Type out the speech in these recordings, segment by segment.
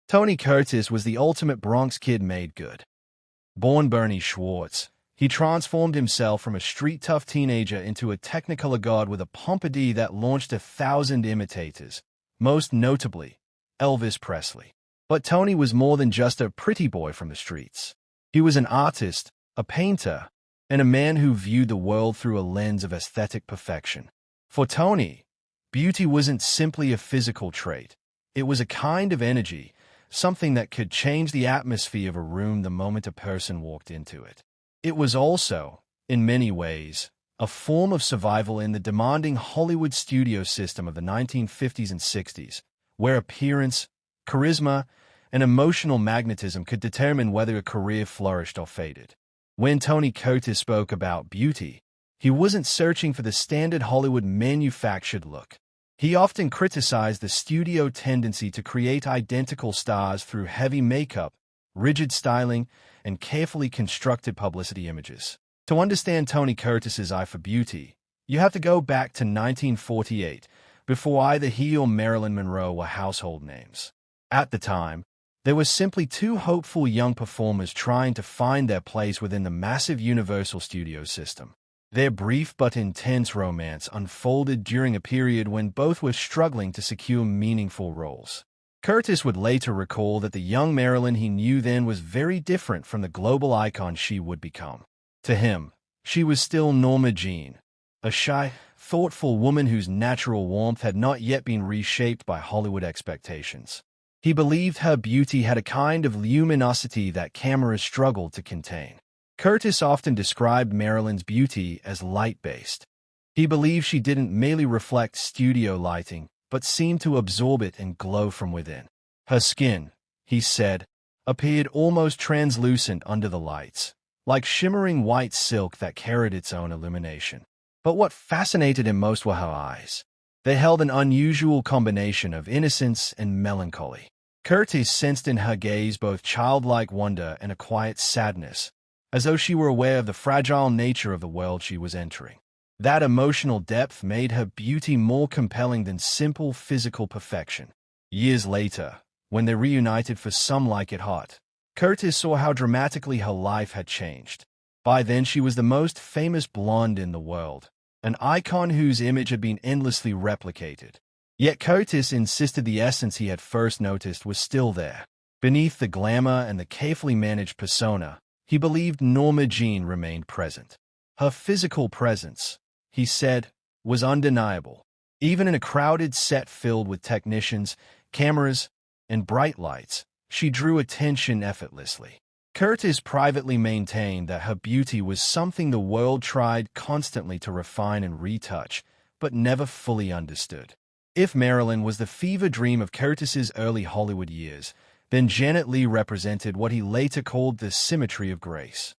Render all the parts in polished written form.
Tony Curtis was the ultimate Bronx kid made good. Born Bernie Schwartz, he transformed himself from a street-tough teenager into a technicolor god with a pompadour that launched 1,000 imitators, most notably Elvis Presley. But Tony was more than just a pretty boy from the streets. He was an artist, a painter, and a man who viewed the world through a lens of aesthetic perfection. For Tony, beauty wasn't simply a physical trait. It was a kind of energy, something that could change the atmosphere of a room the moment a person walked into it. It was also, in many ways, a form of survival in the demanding Hollywood studio system of the 1950s and 60s, where appearance, charisma, and emotional magnetism could determine whether a career flourished or faded. When Tony Curtis spoke about beauty, he wasn't searching for the standard Hollywood manufactured look. He often criticized the studio tendency to create identical stars through heavy makeup, rigid styling, and carefully constructed publicity images. To understand Tony Curtis's eye for beauty, you have to go back to 1948, before either he or Marilyn Monroe were household names. At the time, there were simply two hopeful young performers trying to find their place within the massive Universal Studios system. Their brief but intense romance unfolded during a period when both were struggling to secure meaningful roles. Curtis would later recall that the young Marilyn he knew then was very different from the global icon she would become. To him, she was still Norma Jean, a shy, thoughtful woman whose natural warmth had not yet been reshaped by Hollywood expectations. He believed her beauty had a kind of luminosity that cameras struggled to contain. Curtis often described Marilyn's beauty as light-based. He believed she didn't merely reflect studio lighting, but seemed to absorb it and glow from within. Her skin, he said, appeared almost translucent under the lights, like shimmering white silk that carried its own illumination. But what fascinated him most were her eyes. They held an unusual combination of innocence and melancholy. Curtis sensed in her gaze both childlike wonder and a quiet sadness, as though she were aware of the fragile nature of the world she was entering. That emotional depth made her beauty more compelling than simple physical perfection. Years later, when they reunited for Some Like It Hot, Curtis saw how dramatically her life had changed. By then she was the most famous blonde in the world, an icon whose image had been endlessly replicated. Yet Curtis insisted the essence he had first noticed was still there. Beneath the glamour and the carefully managed persona, he believed Norma Jean remained present. Her physical presence, he said, was undeniable. Even in a crowded set filled with technicians, cameras, and bright lights, she drew attention effortlessly. Curtis privately maintained that her beauty was something the world tried constantly to refine and retouch, but never fully understood. If Marilyn was the fever dream of Curtis's early Hollywood years, then Janet Leigh represented what he later called the symmetry of grace.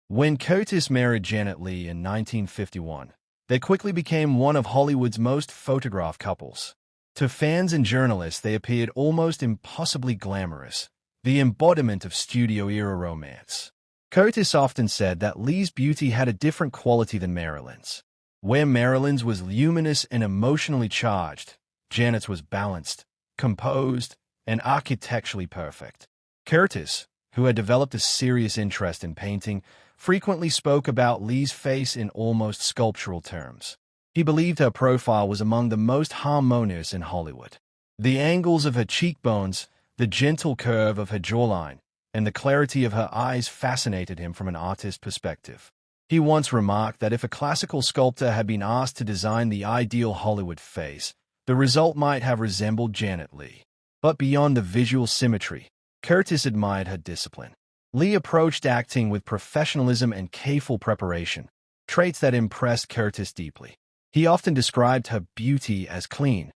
When Curtis married Janet Leigh in 1951, they quickly became one of Hollywood's most photographed couples. To fans and journalists, they appeared almost impossibly glamorous, the embodiment of studio-era romance. Curtis often said that Leigh's beauty had a different quality than Marilyn's. Where Marilyn's was luminous and emotionally charged, Janet's was balanced, composed, and architecturally perfect. Curtis, who had developed a serious interest in painting, frequently spoke about Leigh's face in almost sculptural terms. He believed her profile was among the most harmonious in Hollywood. The angles of her cheekbones, the gentle curve of her jawline, and the clarity of her eyes fascinated him from an artist's perspective. He once remarked that if a classical sculptor had been asked to design the ideal Hollywood face, the result might have resembled Janet Leigh. But beyond the visual symmetry, Curtis admired her discipline. Leigh approached acting with professionalism and careful preparation, traits that impressed Curtis deeply. He often described her beauty as clean.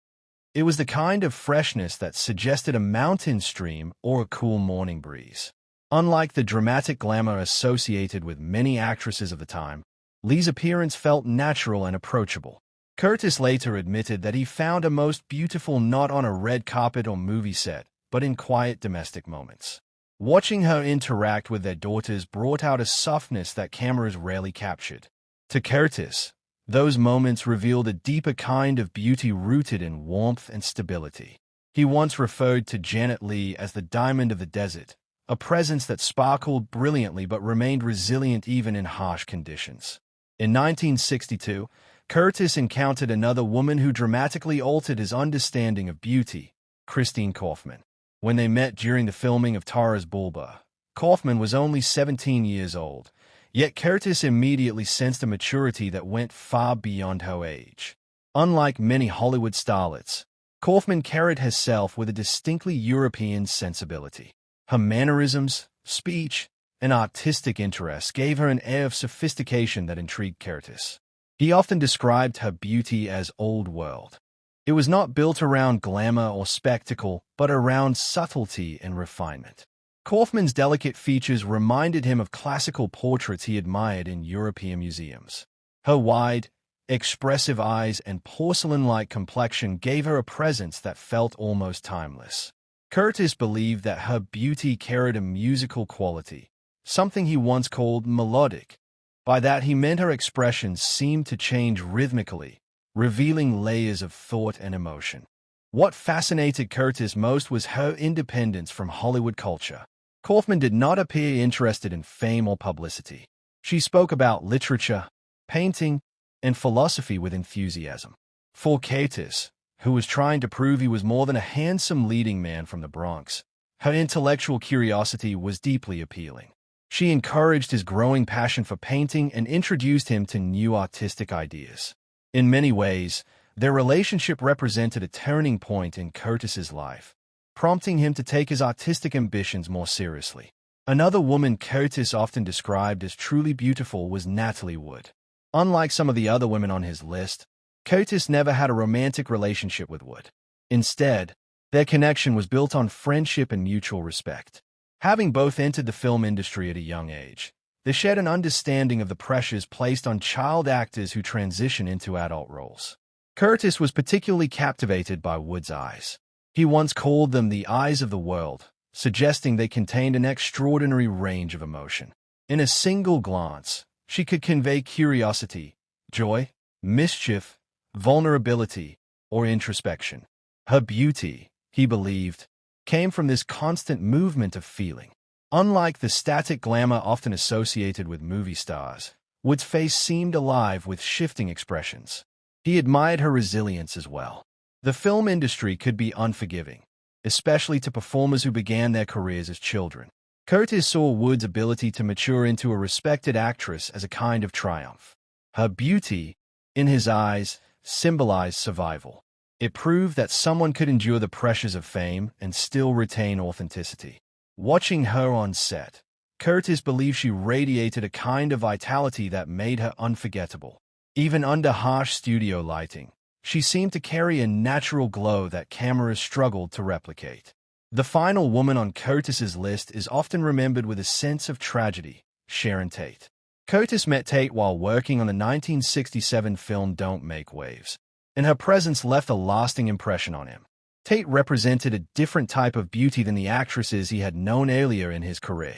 It was the kind of freshness that suggested a mountain stream or a cool morning breeze. Unlike the dramatic glamour associated with many actresses of the time, Leigh's appearance felt natural and approachable. Curtis later admitted that he found her most beautiful not on a red carpet or movie set, but in quiet domestic moments. Watching her interact with their daughters brought out a softness that cameras rarely captured. To Curtis, those moments revealed a deeper kind of beauty rooted in warmth and stability. He once referred to Janet Leigh as the diamond of the desert, a presence that sparkled brilliantly but remained resilient even in harsh conditions. In 1962, Curtis encountered another woman who dramatically altered his understanding of beauty, Christine Kaufman. When they met during the filming of Taras Bulba, Kaufman was only 17 years old, yet Curtis immediately sensed a maturity that went far beyond her age. Unlike many Hollywood starlets, Kaufman carried herself with a distinctly European sensibility. Her mannerisms, speech, and artistic interests gave her an air of sophistication that intrigued Curtis. He often described her beauty as old world. It was not built around glamour or spectacle, but around subtlety and refinement. Kaufman's delicate features reminded him of classical portraits he admired in European museums. Her wide, expressive eyes and porcelain-like complexion gave her a presence that felt almost timeless. Curtis believed that her beauty carried a musical quality, something he once called melodic. By that he meant her expressions seemed to change rhythmically, revealing layers of thought and emotion. What fascinated Curtis most was her independence from Hollywood culture. Kaufman did not appear interested in fame or publicity. She spoke about literature, painting, and philosophy with enthusiasm. For Curtis, who was trying to prove he was more than a handsome leading man from the Bronx, her intellectual curiosity was deeply appealing. She encouraged his growing passion for painting and introduced him to new artistic ideas. In many ways, their relationship represented a turning point in Curtis's life, prompting him to take his artistic ambitions more seriously. Another woman Curtis often described as truly beautiful was Natalie Wood. Unlike some of the other women on his list, Curtis never had a romantic relationship with Wood. Instead, their connection was built on friendship and mutual respect. Having both entered the film industry at a young age, they shared an understanding of the pressures placed on child actors who transition into adult roles. Curtis was particularly captivated by Wood's eyes. He once called them the eyes of the world, suggesting they contained an extraordinary range of emotion. In a single glance, she could convey curiosity, joy, mischief, vulnerability, or introspection. Her beauty, he believed, came from this constant movement of feeling. Unlike the static glamour often associated with movie stars, Wood's face seemed alive with shifting expressions. He admired her resilience as well. The film industry could be unforgiving, especially to performers who began their careers as children. Curtis saw Wood's ability to mature into a respected actress as a kind of triumph. Her beauty, in his eyes, symbolized survival. It proved that someone could endure the pressures of fame and still retain authenticity. Watching her on set, Curtis believed she radiated a kind of vitality that made her unforgettable. Even under harsh studio lighting, she seemed to carry a natural glow that cameras struggled to replicate. The final woman on Curtis's list is often remembered with a sense of tragedy, Sharon Tate. Curtis met Tate while working on the 1967 film Don't Make Waves, and her presence left a lasting impression on him. Tate represented a different type of beauty than the actresses he had known earlier in his career.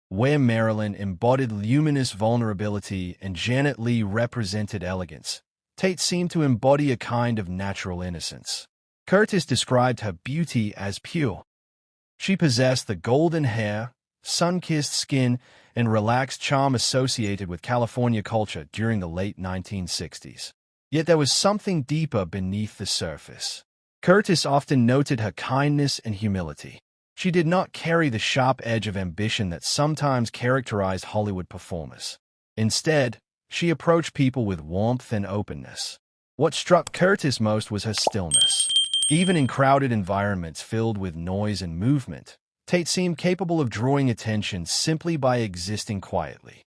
Where Marilyn embodied luminous vulnerability and Janet Leigh represented elegance, Tate seemed to embody a kind of natural innocence. Curtis described her beauty as pure. She possessed the golden hair, sun-kissed skin, and relaxed charm associated with California culture during the late 1960s. Yet there was something deeper beneath the surface. Curtis often noted her kindness and humility. She did not carry the sharp edge of ambition that sometimes characterized Hollywood performers. Instead, she approached people with warmth and openness. What struck Curtis most was her stillness. Even in crowded environments filled with noise and movement, Tate seemed capable of drawing attention simply by existing quietly.